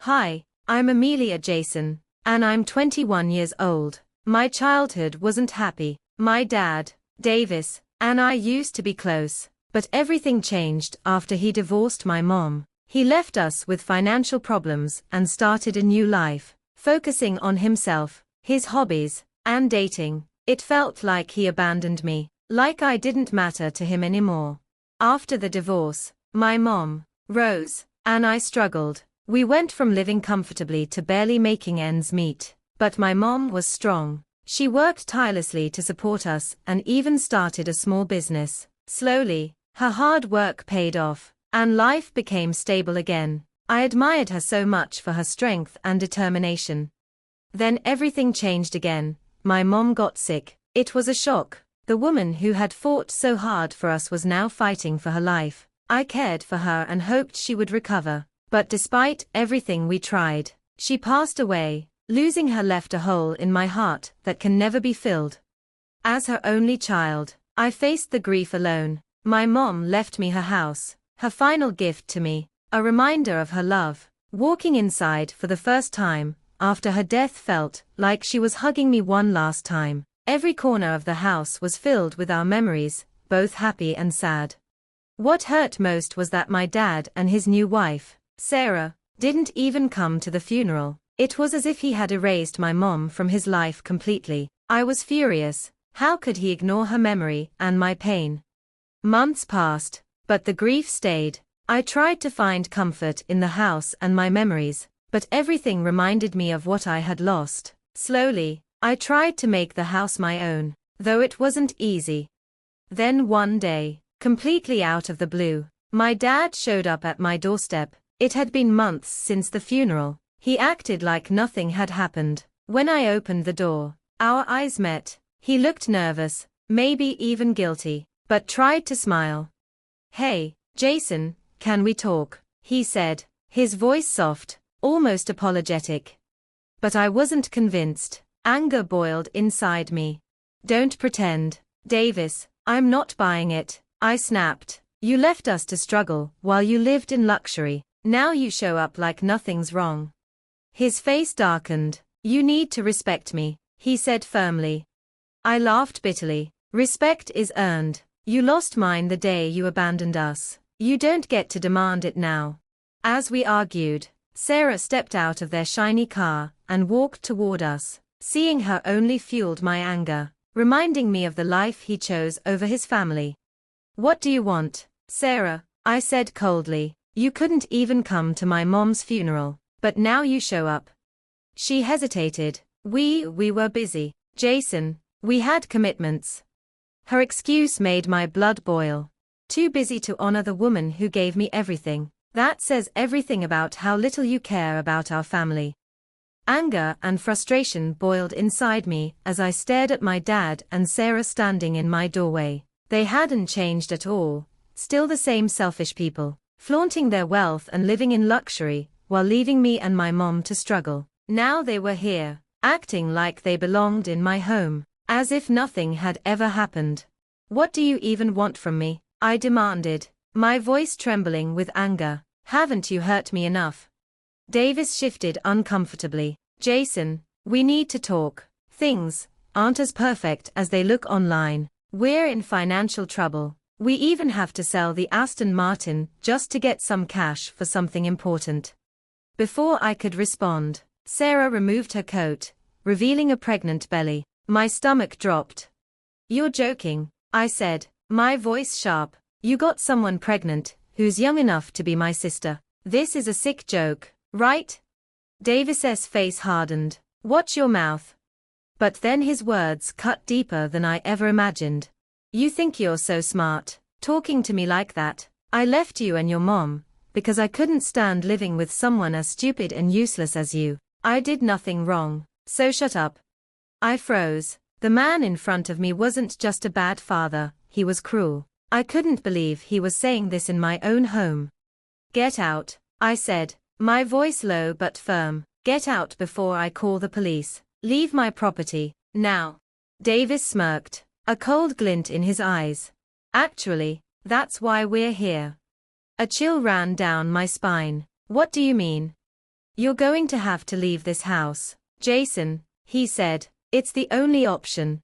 Hi, I'm Amelia Jason, and I'm 21 years old. My childhood wasn't happy. My dad, Davis, and I used to be close, but everything changed after he divorced my mom. He left us with financial problems and started a new life, focusing on himself, his hobbies, and dating. It felt like he abandoned me, like I didn't matter to him anymore. After the divorce, my mom, Rose, and I struggled. We went from living comfortably to barely making ends meet. But my mom was strong. She worked tirelessly to support us and even started a small business. Slowly, her hard work paid off, and life became stable again. I admired her so much for her strength and determination. Then everything changed again. My mom got sick. It was a shock. The woman who had fought so hard for us was now fighting for her life. I cared for her and hoped she would recover. But despite everything we tried, she passed away. Losing her left a hole in my heart that can never be filled. As her only child, I faced the grief alone. My mom left me her house, her final gift to me, a reminder of her love. Walking inside for the first time after her death felt like she was hugging me one last time. Every corner of the house was filled with our memories, both happy and sad. What hurt most was that my dad and his new wife, Sarah, didn't even come to the funeral. It was as if he had erased my mom from his life completely. I was furious. How could he ignore her memory and my pain? Months passed, but the grief stayed. I tried to find comfort in the house and my memories, but everything reminded me of what I had lost. Slowly, I tried to make the house my own, though it wasn't easy. Then one day, completely out of the blue, my dad showed up at my doorstep. It had been months since the funeral. He acted like nothing had happened. When I opened the door, our eyes met. He looked nervous, maybe even guilty, but tried to smile. "Hey, Jason, can we talk?" he said, his voice soft, almost apologetic. But I wasn't convinced. Anger boiled inside me. "Don't pretend, Davis, I'm not buying it," I snapped. "You left us to struggle while you lived in luxury. Now you show up like nothing's wrong." His face darkened. "You need to respect me," he said firmly. I laughed bitterly. "Respect is earned. You lost mine the day you abandoned us. You don't get to demand it now." As we argued, Sarah stepped out of their shiny car and walked toward us. Seeing her only fueled my anger, reminding me of the life he chose over his family. "What do you want, Sarah?" I said coldly. "You couldn't even come to my mom's funeral. But now you show up." She hesitated. We were busy, Jason. We had commitments." Her excuse made my blood boil. Too busy to honor the woman who gave me everything. That says everything about how little you care about our family. Anger and frustration boiled inside me as I stared at my dad and Sarah standing in my doorway. They hadn't changed at all. Still the same selfish people, flaunting their wealth and living in luxury, while leaving me and my mom to struggle. Now they were here, acting like they belonged in my home, as if nothing had ever happened. "What do you even want from me?" I demanded, my voice trembling with anger. "Haven't you hurt me enough?" Davis shifted uncomfortably. "Jason, we need to talk. Things aren't as perfect as they look online. We're in financial trouble. We even have to sell the Aston Martin just to get some cash for something important." Before I could respond, Sarah removed her coat, revealing a pregnant belly. My stomach dropped. "You're joking," I said, my voice sharp. "You got someone pregnant who's young enough to be my sister. This is a sick joke, right?" Davis's face hardened. "Watch your mouth." But then his words cut deeper than I ever imagined. "You think you're so smart, talking to me like that? I left you and your mom because I couldn't stand living with someone as stupid and useless as you. I did nothing wrong, so shut up." I froze. The man in front of me wasn't just a bad father, he was cruel. I couldn't believe he was saying this in my own home. "Get out," I said, my voice low but firm. "Get out before I call the police. Leave my property, now." Davis smirked, a cold glint in his eyes. "Actually, that's why we're here." A chill ran down my spine. "What do you mean?" You're going to have to leave this house. Jason, he said, it's the only option.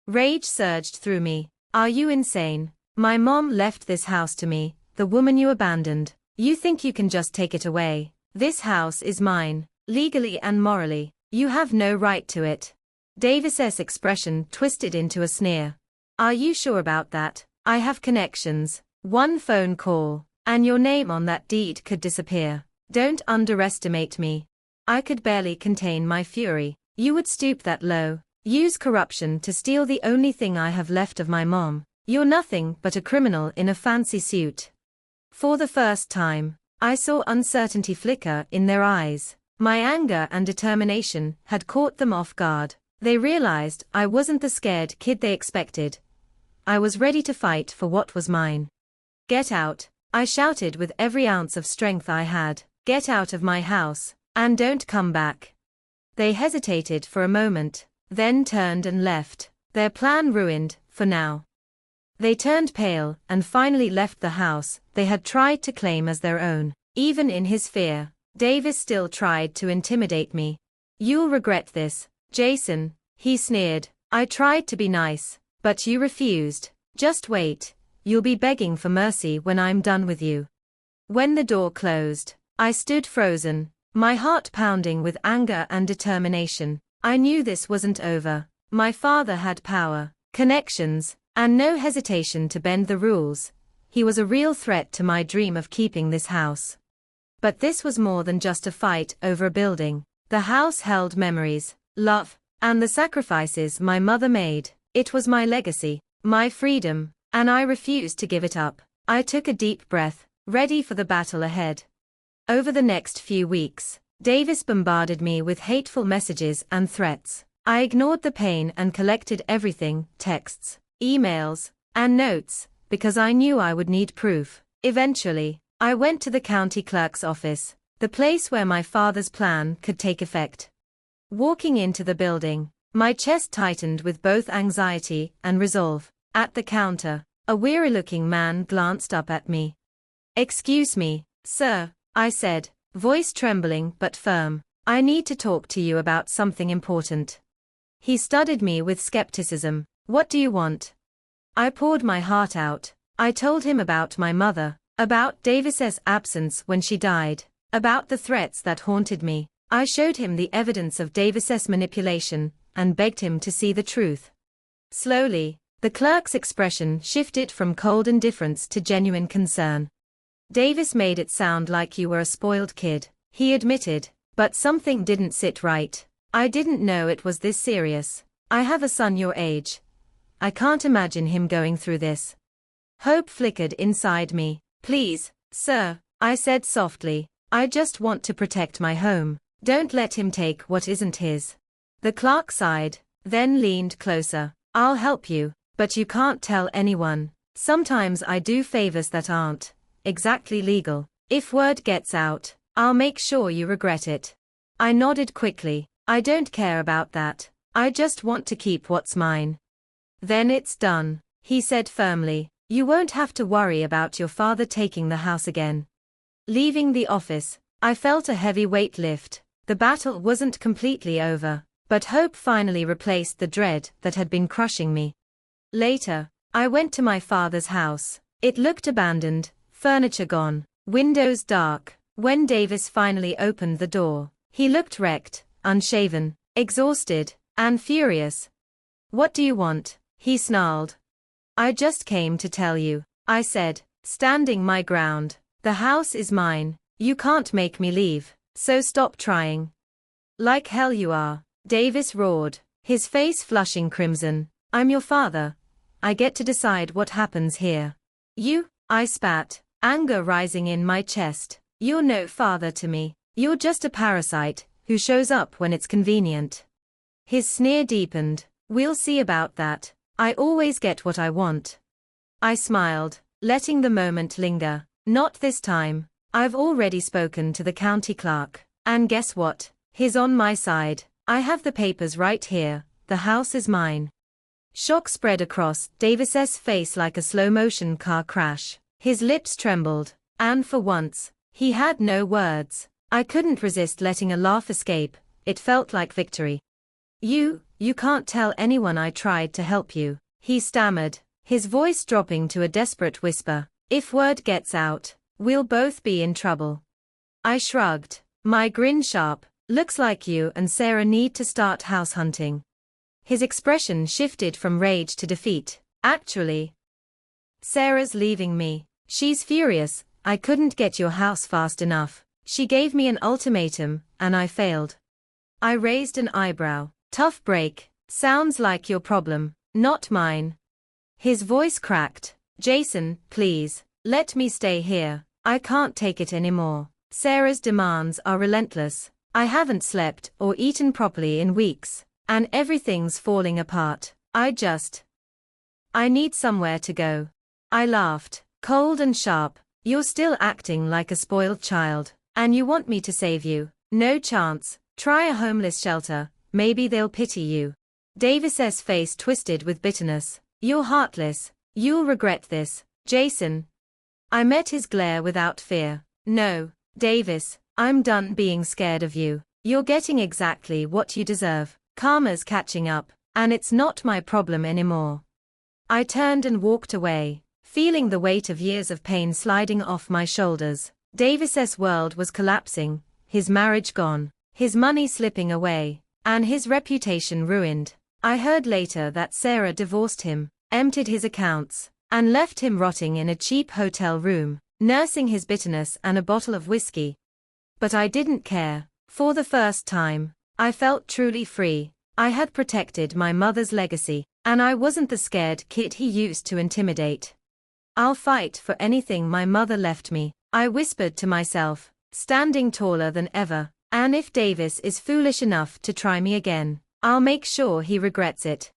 Rage surged through me. Are you insane? My mom left this house to me, the woman you abandoned. You think you can just take it away? This house is mine, legally and morally. You have no right to it. Davis's expression twisted into a sneer. Are you sure about that? I have connections. One phone call, and your name on that deed could disappear. Don't underestimate me. I could barely contain my fury. You would stoop that low, use corruption to steal the only thing I have left of my mom. You're nothing but a criminal in a fancy suit. For the first time, I saw uncertainty flicker in their eyes. My anger and determination had caught them off guard. They realized I wasn't the scared kid they expected. I was ready to fight for what was mine. Get out, I shouted with every ounce of strength I had. Get out of my house, and don't come back. They hesitated for a moment, then turned and left, their plan ruined, for now. They turned pale and finally left the house they had tried to claim as their own. Even in his fear, Davis still tried to intimidate me. You'll regret this, Jason, he sneered. I tried to be nice, but you refused. Just wait, you'll be begging for mercy when I'm done with you. When the door closed, I stood frozen, my heart pounding with anger and determination. I knew this wasn't over. My father had power, connections, and no hesitation to bend the rules. He was a real threat to my dream of keeping this house. But this was more than just a fight over a building. The house held memories, love, and the sacrifices my mother made. It was my legacy, my freedom, and I refused to give it up. I took a deep breath, ready for the battle ahead. Over the next few weeks, Davis bombarded me with hateful messages and threats. I ignored the pain and collected everything, texts, emails, and notes, because I knew I would need proof. Eventually, I went to the county clerk's office, the place where my father's plan could take effect. Walking into the building, my chest tightened with both anxiety and resolve. At the counter, a weary-looking man glanced up at me. "Excuse me, sir," I said, voice trembling but firm. "I need to talk to you about something important." He studied me with skepticism. "What do you want?" I poured my heart out. I told him about my mother, about Davis's absence when she died, about the threats that haunted me. I showed him the evidence of Davis's manipulation, and begged him to see the truth. Slowly, the clerk's expression shifted from cold indifference to genuine concern. "Davis made it sound like you were a spoiled kid," he admitted, "but something didn't sit right. I didn't know it was this serious. I have a son your age. I can't imagine him going through this." Hope flickered inside me. "Please, sir," I said softly, "I just want to protect my home. Don't let him take what isn't his." The clerk sighed, then leaned closer. "I'll help you, but you can't tell anyone. Sometimes I do favors that aren't exactly legal. If word gets out, I'll make sure you regret it." I nodded quickly. "I don't care about that. I just want to keep what's mine." "Then it's done," he said firmly. "You won't have to worry about your father taking the house again." Leaving the office, I felt a heavy weight lift. The battle wasn't completely over, but hope finally replaced the dread that had been crushing me. Later, I went to my father's house. It looked abandoned, furniture gone, windows dark. When Davis finally opened the door, he looked wrecked, unshaven, exhausted, and furious. "What do you want?" he snarled. "I just came to tell you," I said, standing my ground. "The house is mine. You can't make me leave, so stop trying." "Like hell you are," Davis roared, his face flushing crimson. "I'm your father. I get to decide what happens here." "You?" I spat, anger rising in my chest. "You're no father to me. You're just a parasite who shows up when it's convenient." His sneer deepened. "We'll see about that. I always get what I want." I smiled, letting the moment linger. "Not this time. I've already spoken to the county clerk. And guess what? He's on my side. I have the papers right here. The house is mine." Shock spread across Davis's face like a slow-motion car crash. His lips trembled, and for once, he had no words. I couldn't resist letting a laugh escape, it felt like victory. You can't tell anyone I tried to help you, he stammered, his voice dropping to a desperate whisper. If word gets out, we'll both be in trouble. I shrugged, my grin sharp. Looks like you and Sarah need to start house hunting. His expression shifted from rage to defeat. Actually, Sarah's leaving me. She's furious, I couldn't get your house fast enough. She gave me an ultimatum, and I failed. I raised an eyebrow. Tough break. Sounds like your problem, not mine. His voice cracked. Jason, please, let me stay here. I can't take it anymore. Sarah's demands are relentless. I haven't slept or eaten properly in weeks, and everything's falling apart. I need somewhere to go. I laughed, cold and sharp. You're still acting like a spoiled child, and you want me to save you. No chance. Try a homeless shelter, maybe they'll pity you. Davis's face twisted with bitterness. You're heartless. You'll regret this, Jason. I met his glare without fear. No, Davis, I'm done being scared of you. You're getting exactly what you deserve. Karma's catching up, and it's not my problem anymore. I turned and walked away, feeling the weight of years of pain sliding off my shoulders. Davis's world was collapsing, his marriage gone, his money slipping away, and his reputation ruined. I heard later that Sarah divorced him, emptied his accounts, and left him rotting in a cheap hotel room, nursing his bitterness and a bottle of whiskey. But I didn't care. For the first time, I felt truly free. I had protected my mother's legacy, and I wasn't the scared kid he used to intimidate. I'll fight for anything my mother left me, I whispered to myself, standing taller than ever, and if Davis is foolish enough to try me again, I'll make sure he regrets it.